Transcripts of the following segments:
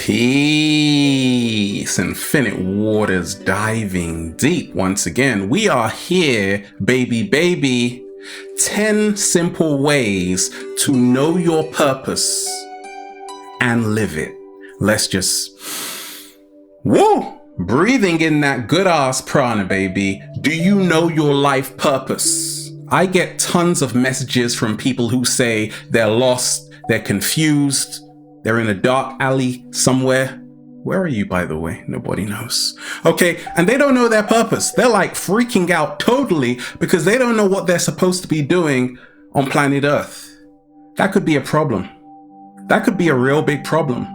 Peace, infinite waters diving deep once again. We are here, baby. 10 simple ways to know your purpose and live it. Let's just, breathing in that good ass prana, baby. Do you know your life purpose? I get tons of messages from people who say they're lost, they're confused, they're in a dark alley somewhere. Where are you, by the way? Nobody knows. Okay, and they don't know their purpose. They're like freaking out totally because they don't know what they're supposed to be doing on planet Earth. That could be a problem. That could be a real big problem.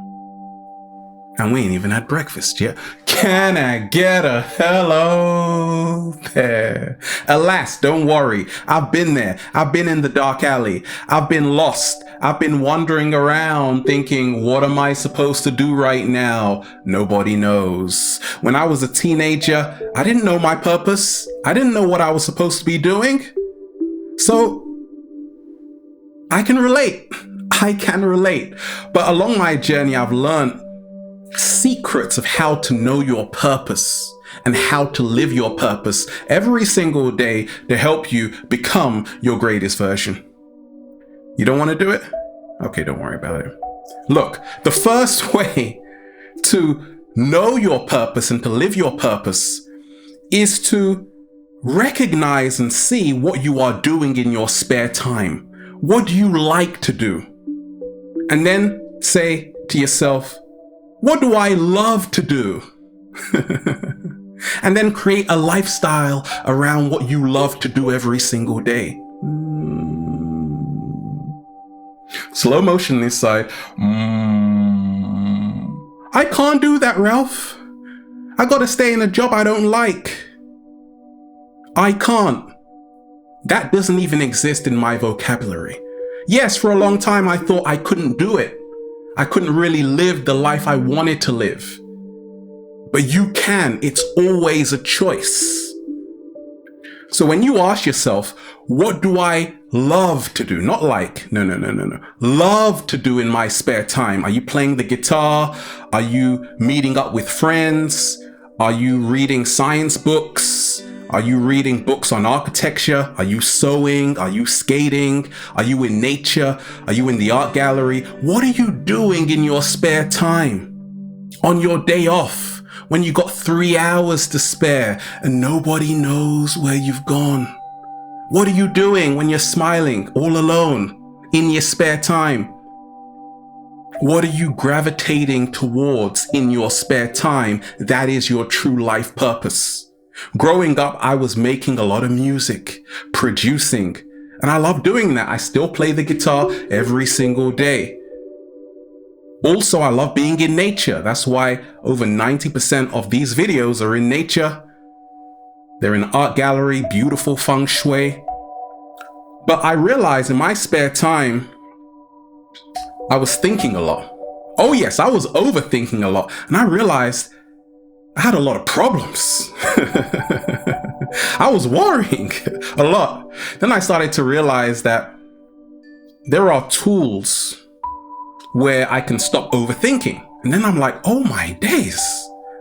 And we ain't even had breakfast yet. Can I get a hello there? Alas, don't worry. I've been there. I've been in the dark alley. I've been lost. I've been wandering around thinking, what am I supposed to do right now? Nobody knows. When I was a teenager, I didn't know my purpose. I didn't know what I was supposed to be doing. So I can relate. But along my journey, I've learned secrets of how to know your purpose and how to live your purpose every single day to help you become your greatest version. You don't want to do it? Okay, don't worry about it. Look, the first way to know your purpose and to live your purpose is to recognize and see what you are doing in your spare time. What do you like to do? And then say to yourself, what do I love to do? And then create a lifestyle around what you love to do every single day. Slow motion this side. I can't do that, Ralph. I gotta stay in a job I don't like. I can't. That doesn't even exist in my vocabulary. Yes, for a long time I thought I couldn't do it. I couldn't really live the life I wanted to live. But you can. It's always a choice. So when you ask yourself, what do I love to do? Not like, no. Love to do in my spare time. Are you playing the guitar? Are you meeting up with friends? Are you reading science books? Are you reading books on architecture? Are you sewing? Are you skating? Are you in nature? Are you in the art gallery? What are you doing in your spare time? On your day off, when you got 3 hours to spare and nobody knows where you've gone? What are you doing when you're smiling all alone in your spare time? What are you gravitating towards in your spare time? That is your true life purpose. Growing up, I was making a lot of music, producing, and I love doing that. I still play the guitar every single day. Also, I love being in nature. That's why over 90% of these videos are in nature. They're in an art gallery, beautiful feng shui. But I realized in my spare time, I was thinking a lot. Oh yes, I was overthinking a lot. And I realized I had a lot of problems. I was worrying a lot. Then I started to realize that there are tools where I can stop overthinking. And then I'm like, oh my days,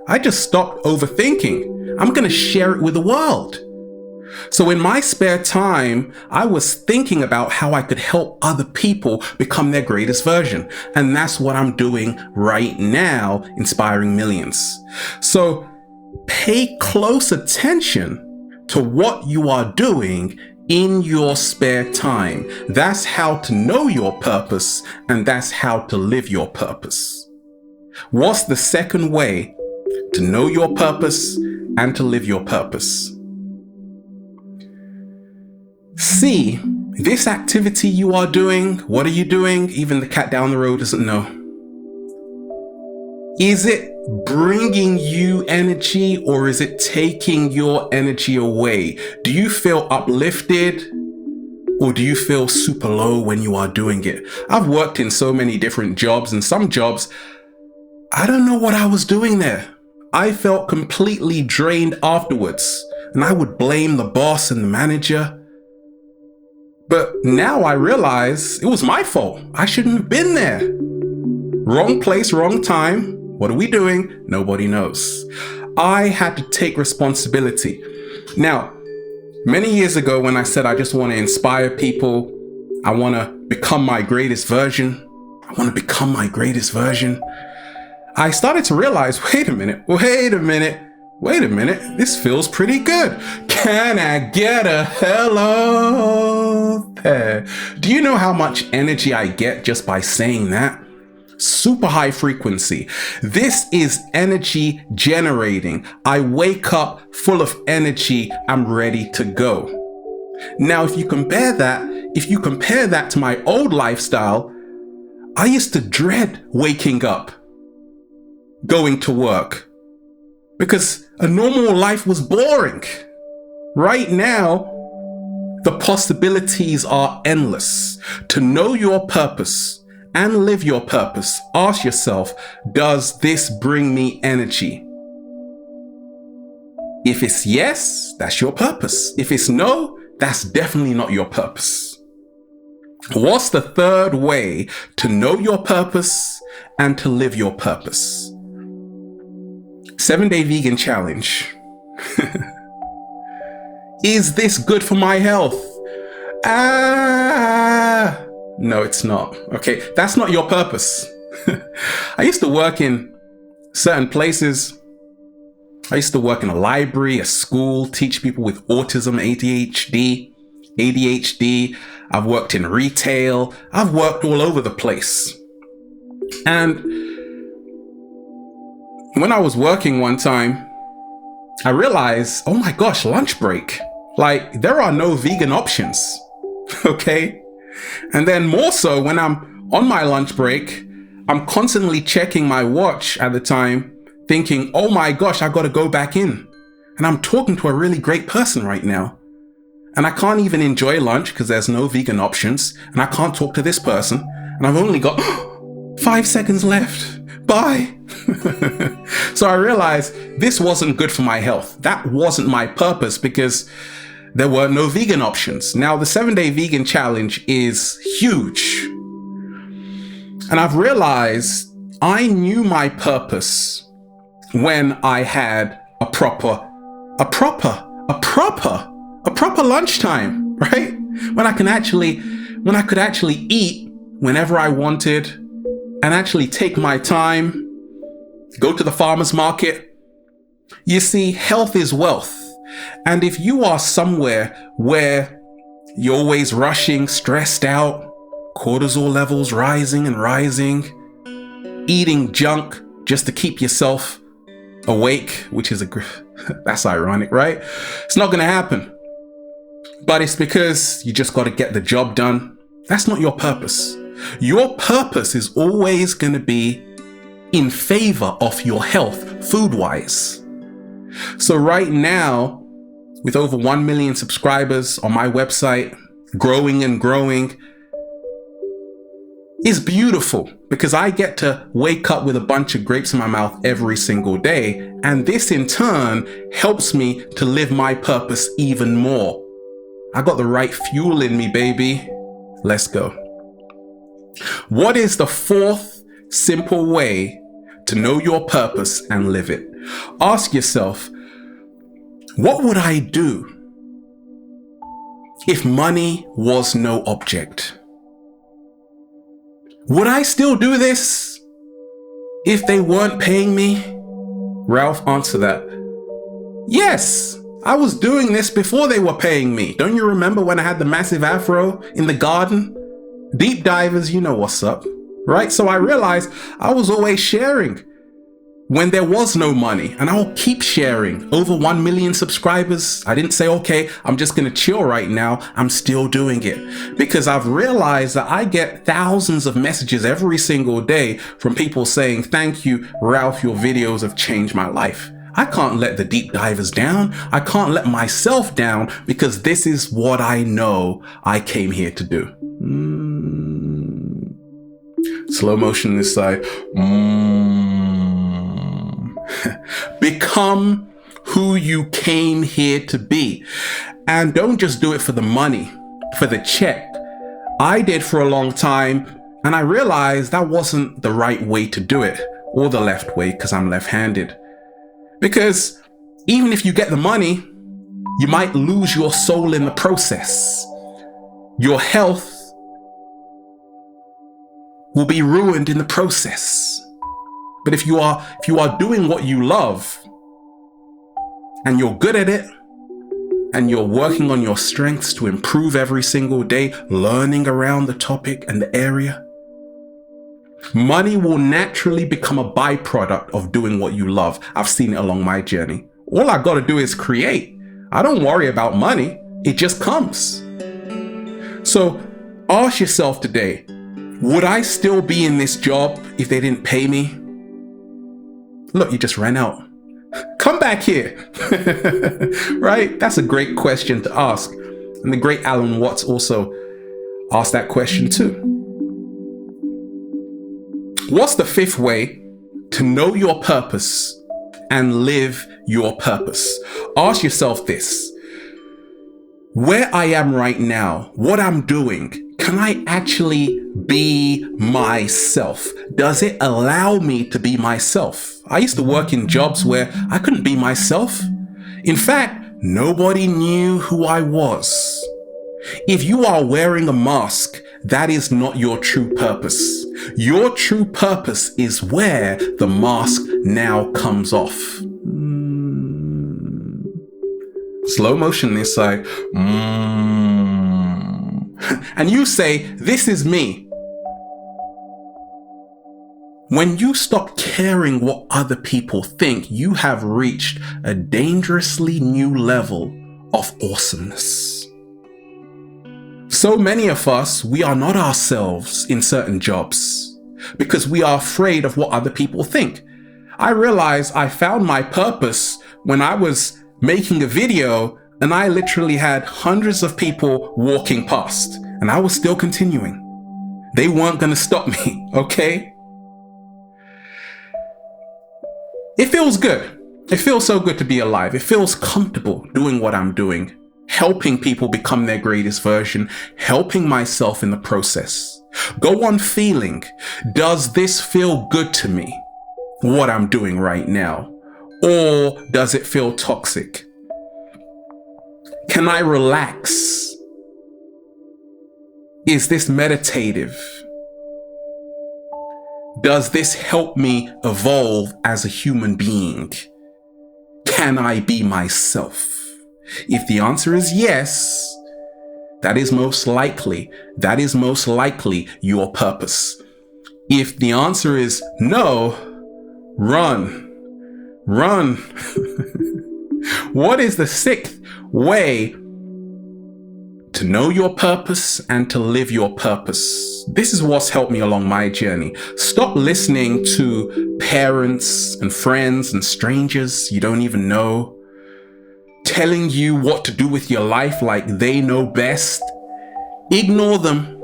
I just stopped overthinking. I'm going to share it with the world. So in my spare time, I was thinking about how I could help other people become their greatest version. And that's what I'm doing right now, inspiring millions. So pay close attention to what you are doing in your spare time. That's how to know your purpose, and that's how to live your purpose. What's the second way to know your purpose and to live your purpose? See, this activity you are doing, what are you doing? Even the cat down the road doesn't know. Is it bringing you energy or is it taking your energy away? Do you feel uplifted or do you feel super low when you are doing it? I've worked in so many different jobs, and some jobs, I don't know what I was doing there. I felt completely drained afterwards, and I would blame the boss and the manager. But now I realize it was my fault. I shouldn't have been there. Wrong place, wrong time. What are we doing? Nobody knows. I had to take responsibility. Now, many years ago when I said I just want to inspire people, I want to become my greatest version. I started to realize, wait a minute, this feels pretty good. Can I get a hello there? Do you know how much energy I get just by saying that? Super high frequency. This is energy generating. I wake up full of energy. I'm ready to go. Now, if you compare that to my old lifestyle, I used to dread waking up, going to work, because a normal life was boring. Right now, the possibilities are endless. To know your purpose and live your purpose, ask yourself, does this bring me energy? If it's yes, that's your purpose. If it's no, that's definitely not your purpose. What's the third way to know your purpose and to live your purpose? 7-day vegan challenge. Is this good for my health? No, it's not. Okay, that's not your purpose. I used to work in certain places. I used to work in a library, a school, teach people with autism, ADHD. I've worked in retail. I've worked all over the place. And when I was working one time, I realized, oh my gosh, lunch break. Like, there are no vegan options. Okay? And then more so when I'm on my lunch break, I'm constantly checking my watch at the time, thinking, oh my gosh, I got to go back in. And I'm talking to a really great person right now. And I can't even enjoy lunch because there's no vegan options. And I can't talk to this person. And I've only got 5 seconds left. Bye. So I realized this wasn't good for my health. That wasn't my purpose because there were no vegan options. Now, the 7-day vegan challenge is huge. And I've realized I knew my purpose when I had a proper lunchtime, right? When I could actually eat whenever I wanted and actually take my time, go to the farmer's market. You see, health is wealth. And if you are somewhere where you're always rushing, stressed out, cortisol levels rising and rising, eating junk just to keep yourself awake, which is that's ironic, right? It's not going to happen. But it's because you just got to get the job done. That's not your purpose. Your purpose is always going to be in favor of your health, food-wise. So right now, with over 1 million subscribers on my website, growing and growing, is beautiful because I get to wake up with a bunch of grapes in my mouth every single day. And this in turn helps me to live my purpose even more. I got the right fuel in me, baby. Let's go. What is the fourth simple way to know your purpose and live it? Ask yourself, what would I do if money was no object? Would I still do this if they weren't paying me? Ralph, answer that. Yes, I was doing this before they were paying me. Don't you remember when I had the massive afro in the garden? Deep divers, you know what's up, right? So I realized I was always sharing when there was no money, and I'll keep sharing. Over 1 million subscribers. I didn't say, okay, I'm just gonna chill right now. I'm still doing it because I've realized that I get thousands of messages every single day from people saying, thank you, Ralph, your videos have changed my life. I can't let the deep divers down. I can't let myself down because this is what I know I came here to do. Slow motion this side. Become who you came here to be. And don't just do it for the money, for the check. I did for a long time, and I realized that wasn't the right way to do it. or the left way because I'm left-handed. Because even if you get the money, you might lose your soul in the process. Your health will be ruined in the process. But if you are doing what you love and you're good at it and you're working on your strengths to improve every single day, learning around the topic and the area, money will naturally become a byproduct of doing what you love. I've seen it along my journey. All I got to do is create. I don't worry about money. It just comes. So ask yourself today, would I still be in this job if they didn't pay me? Look, you just ran out. Come back here. Right? That's a great question to ask. And the great Alan Watts also asked that question too. What's the fifth way to know your purpose and live your purpose? Ask yourself this. Where I am right now, what I'm doing, can I actually be myself? Does it allow me to be myself? I used to work in jobs where I couldn't be myself. In fact, nobody knew who I was. If you are wearing a mask, that is not your true purpose. Your true purpose is where the mask now comes off. Slow motion this side. And you say, this is me. When you stop caring what other people think, you have reached a dangerously new level of awesomeness. So many of us, we are not ourselves in certain jobs because we are afraid of what other people think. I realized I found my purpose when I was making a video and I literally had hundreds of people walking past and I was still continuing. They weren't going to stop me, okay? It feels good. It feels so good to be alive. It feels comfortable doing what I'm doing, helping people become their greatest version, helping myself in the process. Go on feeling, does this feel good to me, what I'm doing right now? Or does it feel toxic? Can I relax? Is this meditative? Does this help me evolve as a human being? Can I be myself? If the answer is yes, that is most likely your purpose. If the answer is no, run. What is the sixth way to know your purpose and to live your purpose? This is what's helped me along my journey. Stop listening to parents and friends and strangers you don't even know telling you what to do with your life like they know best. Ignore them.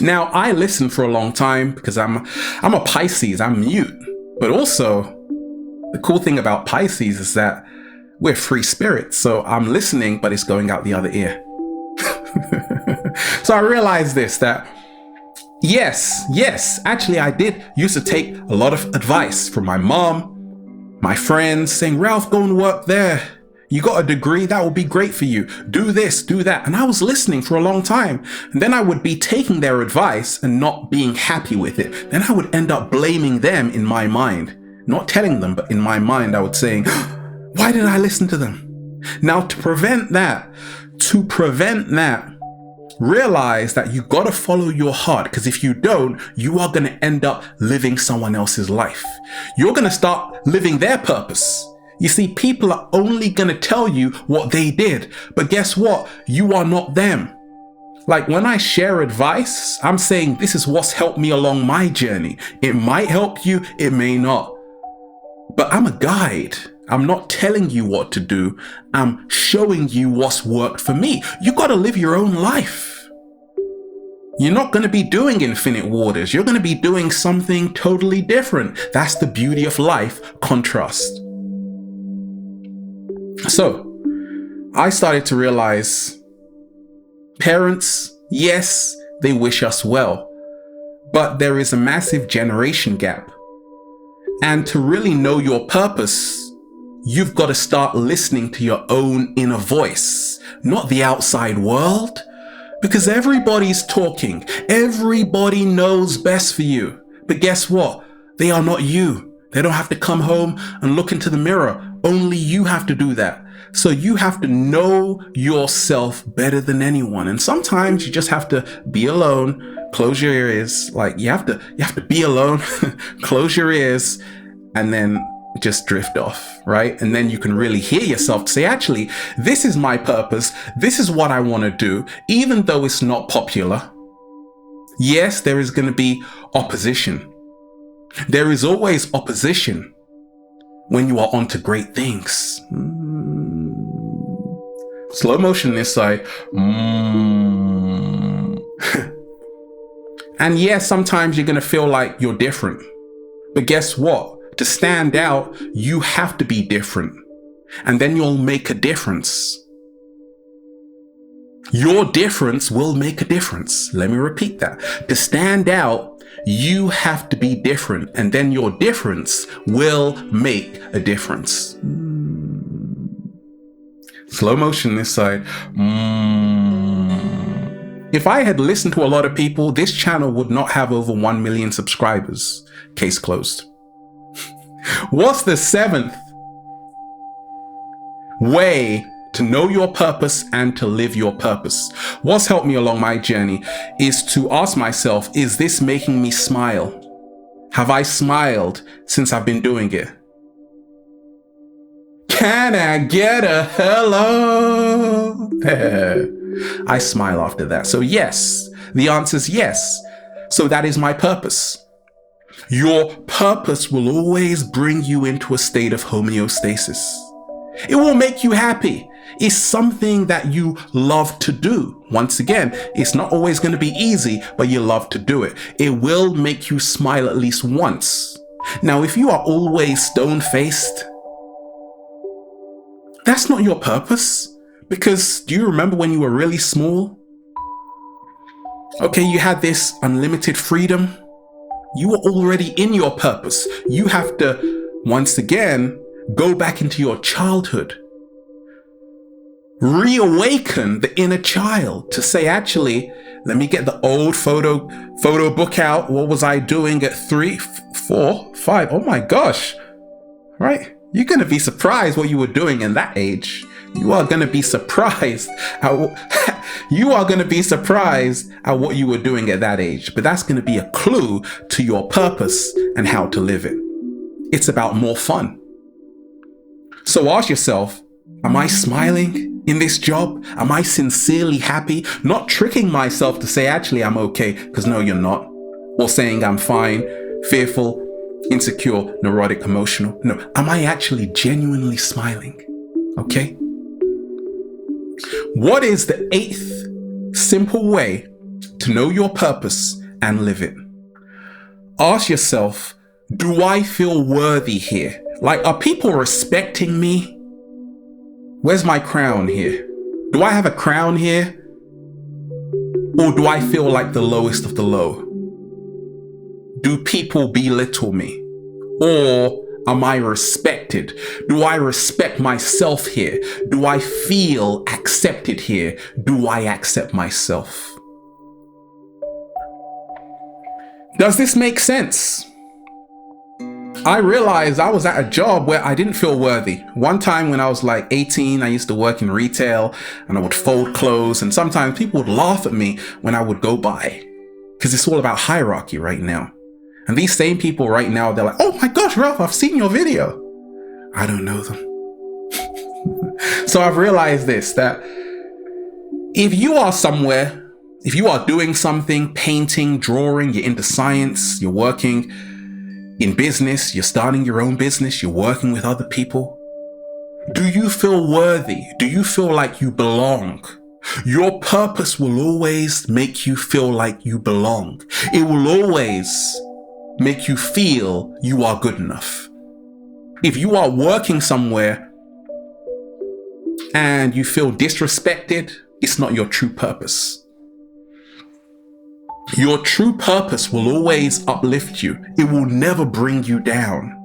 Now, I listened for a long time because I'm a Pisces, I'm mute. But also, the cool thing about Pisces is that we're free spirits. So I'm listening, but it's going out the other ear. So I realized this, that yes, actually I did used to take a lot of advice from my mom, my friends saying, Ralph, go and work there. You got a degree, that will be great for you. Do this, do that. And I was listening for a long time. And then I would be taking their advice and not being happy with it. Then I would end up blaming them in my mind. Not telling them, but in my mind, I would say, why did I listen to them? Now, to prevent that, realize that you got to follow your heart, because if you don't, you are going to end up living someone else's life. You're going to start living their purpose. You see, people are only going to tell you what they did, but guess what? You are not them. Like when I share advice, I'm saying this is what's helped me along my journey. It might help you, it may not. But I'm a guide. I'm not telling you what to do. I'm showing you what's worked for me. You got to live your own life. You're not going to be doing infinite waters. You're going to be doing something totally different. That's the beauty of life, contrast. So I started to realize parents, yes, they wish us well, but there is a massive generation gap. And to really know your purpose, you've got to start listening to your own inner voice, not the outside world. Because everybody's talking. Everybody knows best for you. But guess what? They are not you. They don't have to come home and look into the mirror. Only you have to do that. So you have to know yourself better than anyone. And sometimes you just have to be alone, close your ears. Like you have to be alone, close your ears, and then just drift off, right? And then you can really hear yourself say, actually, this is my purpose. This is what I want to do, even though it's not popular. Yes, there is going to be opposition. There is always opposition when you are onto great things. Slow motion this side. And yes, sometimes you're going to feel like you're different. But guess what? To stand out, you have to be different. And then you'll make a difference. Your difference will make a difference. Let me repeat that. To stand out, you have to be different. And then your difference will make a difference. Slow motion this side. If I had listened to a lot of people, this channel would not have over 1 million subscribers. Case closed. What's the 7th way to know your purpose and to live your purpose? What's helped me along my journey is to ask myself, is this making me smile? Have I smiled since I've been doing it? Can I get a hello? I smile after that. So yes, the answer is yes. So that is my purpose. Your purpose will always bring you into a state of homeostasis. It will make you happy. It's something that you love to do. Once again, it's not always going to be easy, but you love to do it. It will make you smile at least once. Now, if you are always stone-faced, that's not your purpose. Because do you remember when you were really small? Okay, you had this unlimited freedom. You were already in your purpose. You have to, once again, go back into your childhood. Reawaken the inner child to say, actually, let me get the old photo book out. What was I doing at 3, 4, 5? Oh my gosh, right? You're going to be surprised what you were doing in that age. You are going to be surprised at what you were doing at that age. But that's going to be a clue to your purpose and how to live it. It's about more fun. So ask yourself, am I smiling in this job? Am I sincerely happy? Not tricking myself to say, actually, I'm okay, because no, you're not. Or saying I'm fine, fearful, insecure, neurotic, emotional. No, am I actually genuinely smiling? Okay? What is the 8th simple way to know your purpose and live it? Ask yourself, do I feel worthy here? Like, are people respecting me? Where's my crown here? Do I have a crown here? Or do I feel like the lowest of the low? Do people belittle me? Or am I respected? Do I respect myself here? Do I feel accepted here? Do I accept myself? Does this make sense? I realized I was at a job where I didn't feel worthy. One time when I was like 18, I used to work in retail and I would fold clothes, and sometimes people would laugh at me when I would go by, because it's all about hierarchy right now. And these same people right now, they're like, oh my gosh, Ralph, I've seen your video. I don't know them. So I've realized this, that if you are somewhere, if you are doing something, painting, drawing, you're into science, you're working in business, you're starting your own business, you're working with other people, do you feel worthy? Do you feel like you belong? Your purpose will always make you feel like you belong. It will always make you feel you are good enough. If you are working somewhere and you feel disrespected, it's not your true purpose. Your true purpose will always uplift you. It will never bring you down.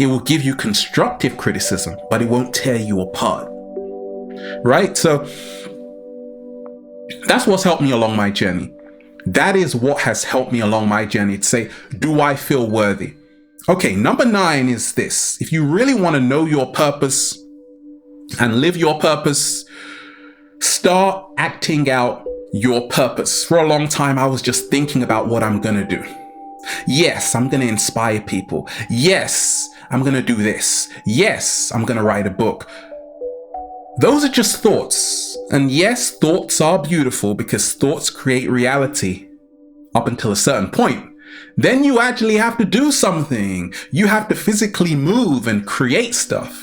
It will give you constructive criticism, but it won't tear you apart. Right? So that's what's helped me along my journey. That is what has helped me along my journey to say, do I feel worthy? Okay, number 9 is this. If you really want to know your purpose and live your purpose, start acting out your purpose. For a long time, I was just thinking about what I'm going to do. Yes, I'm going to inspire people. Yes, I'm going to do this. Yes, I'm going to write a book. Those are just thoughts. And yes, thoughts are beautiful because thoughts create reality up until a certain point. Then you actually have to do something. You have to physically move and create stuff.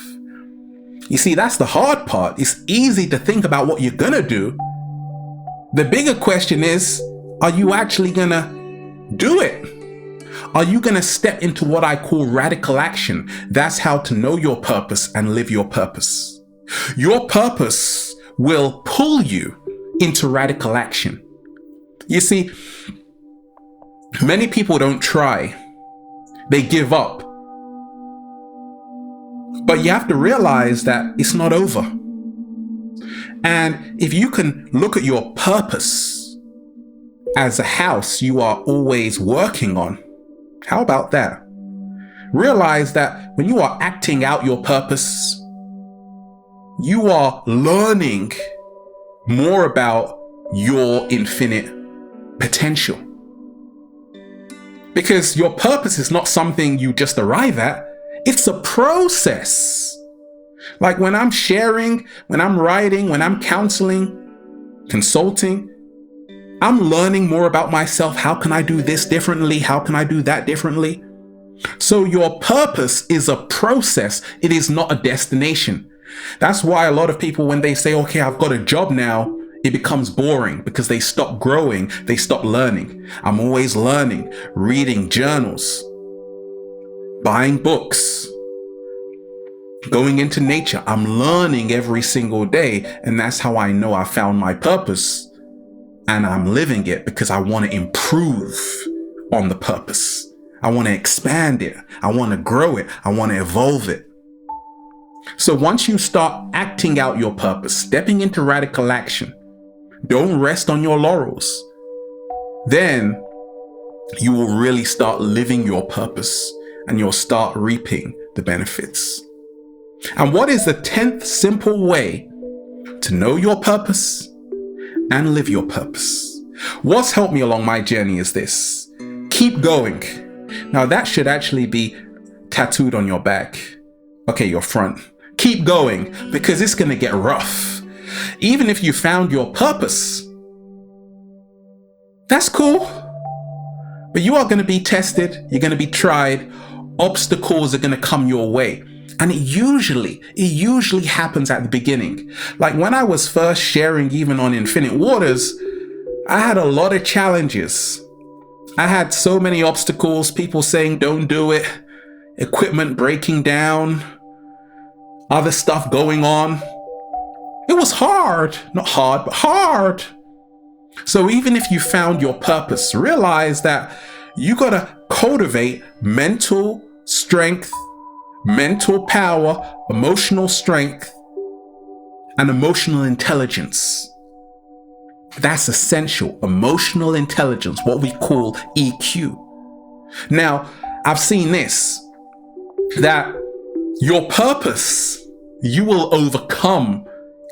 You see, that's the hard part. It's easy to think about what you're going to do. The bigger question is, are you actually going to do it? Are you going to step into what I call radical action? That's how to know your purpose and live your purpose. Your purpose will pull you into radical action. You see, many people don't try. They give up. But you have to realize that it's not over. And if you can look at your purpose as a house you are always working on, how about that? Realize that when you are acting out your purpose, you are learning more about your infinite potential. Because your purpose is not something you just arrive at. It's a process. Like when I'm sharing, when I'm writing, when I'm counseling, consulting, I'm learning more about myself. How can I do this differently? How can I do that differently? So your purpose is a process. It is not a destination. That's why a lot of people, when they say, okay, I've got a job now, it becomes boring because they stop growing. They stop learning. I'm always learning, reading journals, buying books, going into nature. I'm learning every single day. And that's how I know I found my purpose. And I'm living it because I want to improve on the purpose. I want to expand it. I want to grow it. I want to evolve it. So once you start acting out your purpose, stepping into radical action, don't rest on your laurels, then you will really start living your purpose and you'll start reaping the benefits. And what is the 10th simple way to know your purpose and live your purpose? What's helped me along my journey is this: keep going. Now that should actually be tattooed on your back. Okay, your front. Keep going, because it's going to get rough. Even if you found your purpose, that's cool. But you are going to be tested. You're going to be tried. Obstacles are going to come your way. And it usually happens at the beginning. Like when I was first sharing, even on Infinite Waters, I had a lot of challenges. I had so many obstacles, people saying, don't do it, equipment breaking down, other stuff going on. It was hard, not hard, but hard. So even if you found your purpose, realize that you got to cultivate mental strength, mental power, emotional strength, and emotional intelligence. That's essential. Emotional intelligence, what we call EQ. Now, I've seen this, that your purpose, you will overcome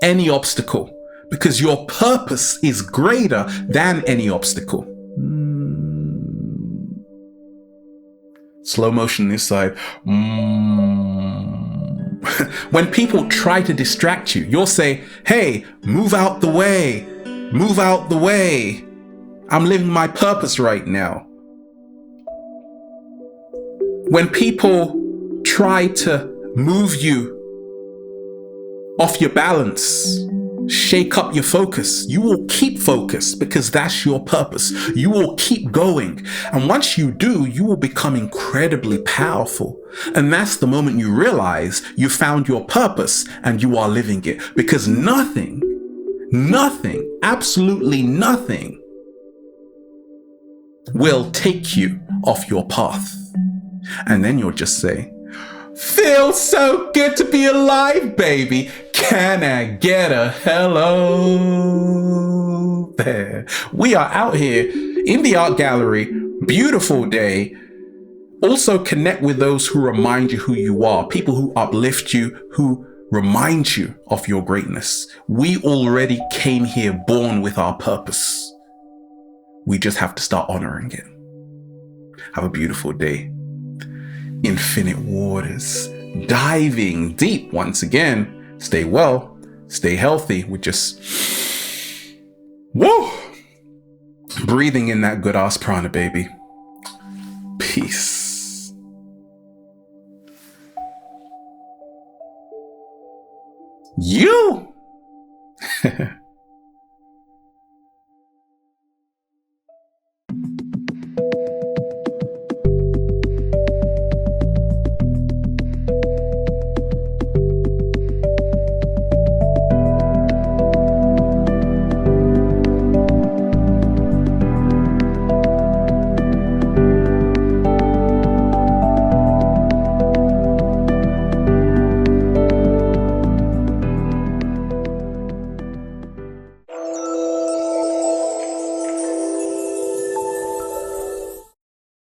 any obstacle because your purpose is greater than any obstacle. Slow motion this side. When people try to distract you, you'll say, hey, move out the way. Move out the way. I'm living my purpose right now. When people try to move you off your balance, shake up your focus, you will keep focused because that's your purpose. You will keep going. And once you do, you will become incredibly powerful. And that's the moment you realize you found your purpose and you are living it, because nothing, absolutely nothing will take you off your path. And then you'll just say, Feels so good to be alive, baby. Can I get a hello there? We are out here in the art gallery. Beautiful day. Also connect with those who remind you who you are. People who uplift you, who remind you of your greatness. We already came here born with our purpose. We just have to start honoring it. Have a beautiful day. Infinite waters, diving deep once again. Stay well, stay healthy. We're just, whoa, breathing in that good ass prana, baby. Peace. You.